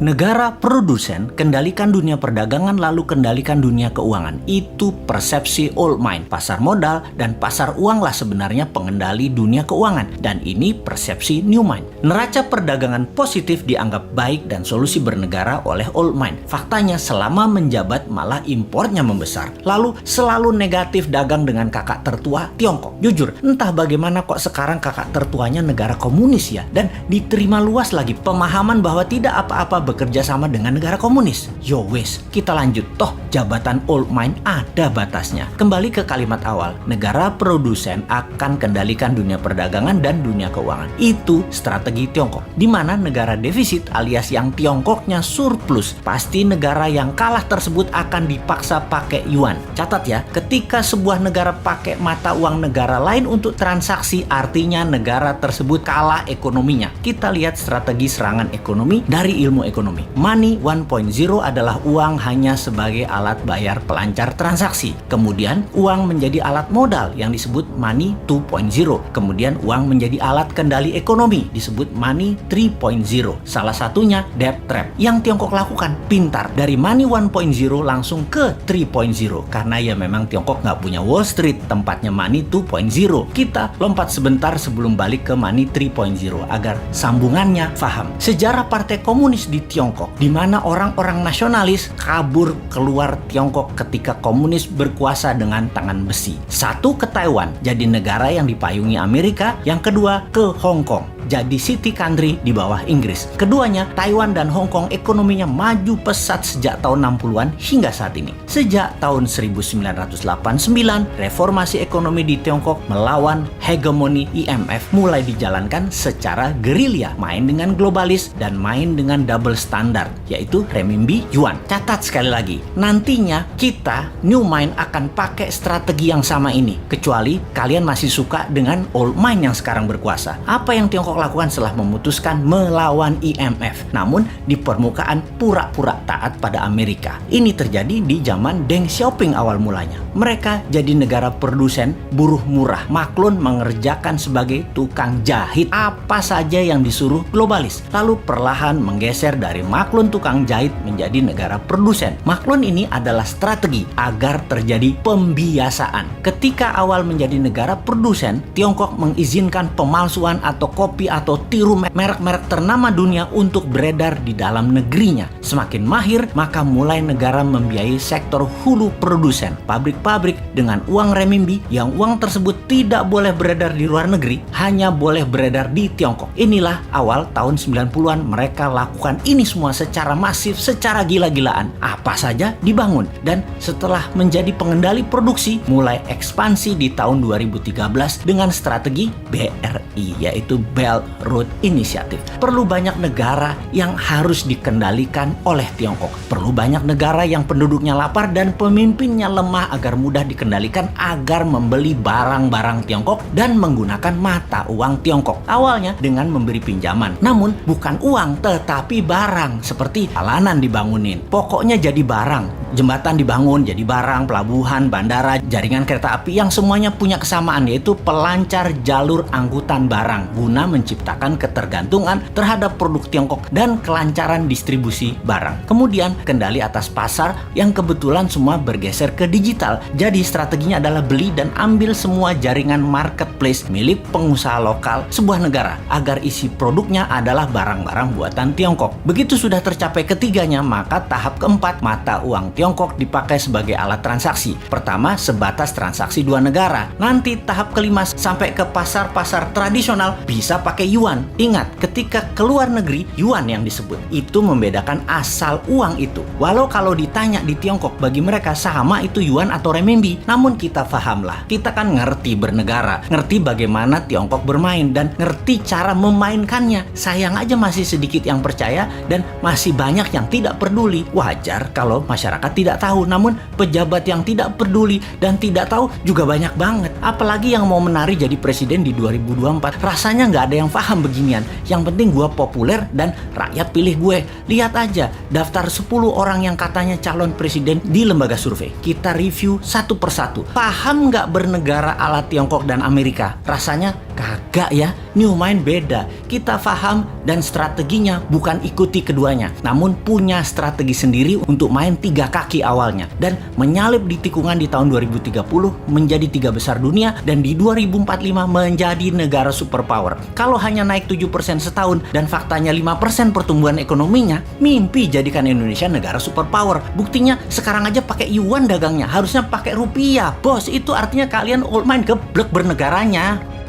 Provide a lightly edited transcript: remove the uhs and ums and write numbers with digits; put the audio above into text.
Negara produsen kendalikan dunia perdagangan lalu kendalikan dunia keuangan. Itu persepsi old mind. Pasar modal dan pasar uang lah sebenarnya pengendali dunia keuangan. Dan ini persepsi new mind. Neraca perdagangan positif dianggap baik dan solusi bernegara oleh old mind. Faktanya selama menjabat malah impornya membesar. Lalu selalu negatif dagang dengan kakak tertua Tiongkok. Jujur, entah bagaimana kok sekarang kakak tertuanya negara komunis ya. Dan diterima luas lagi pemahaman bahwa tidak apa-apa bekerja sama dengan negara komunis. Yo wes, kita lanjut. Toh jabatan old mind ada batasnya. Kembali ke kalimat awal, negara produsen akan kendalikan dunia perdagangan dan dunia keuangan. Itu strategi Tiongkok. Di mana negara defisit alias yang Tiongkoknya surplus, pasti negara yang kalah tersebut akan dipaksa pakai yuan. Catat ya, ketika sebuah negara pakai mata uang negara lain untuk transaksi, artinya negara tersebut kalah ekonominya. Kita lihat strategi serangan ekonomi dari ilmu ekonomi. Money 1.0 adalah uang hanya sebagai alat bayar pelancar transaksi. Kemudian uang menjadi alat modal yang disebut money 2.0. Kemudian uang menjadi alat kendali ekonomi disebut money 3.0. Salah satunya debt trap yang Tiongkok lakukan. Pintar, dari money 1.0 langsung ke 3.0 karena ya memang Tiongkok nggak punya Wall Street, tempatnya money 2.0. Kita lompat sebentar sebelum balik ke money 3.0 agar sambungannya paham. Sejarah Partai Komunis di Tiongkok, di mana orang-orang nasionalis kabur keluar Tiongkok ketika komunis berkuasa dengan tangan besi. Satu ke Taiwan, jadi negara yang dipayungi Amerika. Yang kedua ke Hong Kong, jadi city country di bawah Inggris. Keduanya, Taiwan dan Hong Kong ekonominya maju pesat sejak tahun 60-an hingga saat ini. Sejak tahun 1989, reformasi ekonomi di Tiongkok melawan hegemoni IMF mulai dijalankan secara gerilya, main dengan globalis dan main dengan double standard, yaitu renminbi yuan. Catat sekali lagi, nantinya kita new mind akan pakai strategi yang sama ini, kecuali kalian masih suka dengan old mind yang sekarang berkuasa. Apa yang Tiongkok lakukan setelah memutuskan melawan IMF, namun di permukaan pura-pura taat pada Amerika? Ini terjadi di zaman Deng Xiaoping awal mulanya. Mereka jadi negara produsen buruh murah. Maklun mengerjakan sebagai tukang jahit apa saja yang disuruh globalis. Lalu perlahan menggeser dari maklun tukang jahit menjadi negara produsen. Maklun ini adalah strategi agar terjadi pembiasaan. Ketika awal menjadi negara produsen, Tiongkok mengizinkan pemalsuan atau kopi atau tiru merek-merek ternama dunia untuk beredar di dalam negerinya. Semakin mahir, maka mulai negara membiayai sektor hulu produsen, pabrik-pabrik dengan uang renminbi yang uang tersebut tidak boleh beredar di luar negeri, hanya boleh beredar di Tiongkok. Inilah awal tahun 90-an mereka lakukan ini semua secara masif, secara gila-gilaan. Apa saja dibangun, dan setelah menjadi pengendali produksi, mulai ekspansi di tahun 2013 dengan strategi BRI, yaitu Belt Road Initiative. Perlu banyak negara yang harus dikendalikan oleh Tiongkok. Perlu banyak negara yang penduduknya lapar dan pemimpinnya lemah agar mudah dikendalikan, agar membeli barang-barang Tiongkok dan menggunakan mata uang Tiongkok. Awalnya dengan memberi pinjaman, namun bukan uang tetapi barang, seperti jalanan dibangunin, pokoknya jadi barang. Jembatan dibangun jadi barang, pelabuhan, bandara, jaringan kereta api yang semuanya punya kesamaan, yaitu pelancar jalur angkutan barang guna menciptakan ketergantungan terhadap produk Tiongkok dan kelancaran distribusi barang. Kemudian kendali atas pasar yang kebetulan semua bergeser ke digital. Jadi strateginya adalah beli dan ambil semua jaringan marketplace milik pengusaha lokal sebuah negara agar isi produknya adalah barang-barang buatan Tiongkok. Begitu sudah tercapai ketiganya, maka tahap keempat, mata uang Tiongkok dipakai sebagai alat transaksi. Pertama, sebatas transaksi dua negara. Nanti tahap kelima sampai ke pasar-pasar tradisional bisa pakai yuan. Ingat, ketika keluar negeri, yuan yang disebut. Itu membedakan asal uang itu. Walau kalau ditanya di Tiongkok, bagi mereka sama itu yuan atau renminbi. Namun kita pahamlah, kita kan ngerti bernegara, ngerti bagaimana Tiongkok bermain, dan ngerti cara memainkannya. Sayang aja masih sedikit yang percaya dan masih banyak yang tidak peduli. Wajar kalau masyarakat tidak tahu, namun pejabat yang tidak peduli dan tidak tahu juga banyak banget. Apalagi yang mau menari jadi presiden di 2024. Rasanya nggak ada yang paham beginian. Yang penting gue populer dan rakyat pilih gue. Lihat aja daftar 10 orang yang katanya calon presiden di lembaga survei. Kita review satu persatu. Paham nggak bernegara ala Tiongkok dan Amerika? Rasanya Kagak ya, New Mind beda. Kita paham dan strateginya bukan ikuti keduanya, namun punya strategi sendiri untuk main 3 kaki awalnya dan menyalip di tikungan di tahun 2030 menjadi 3 besar dunia dan di 2045 menjadi negara superpower. Kalau hanya naik 7% setahun dan faktanya 5% pertumbuhan ekonominya, mimpi jadikan Indonesia negara superpower. Buktinya sekarang aja pakai yuan dagangnya, harusnya pakai rupiah. Bos, itu artinya kalian old mind geblek bernegaranya.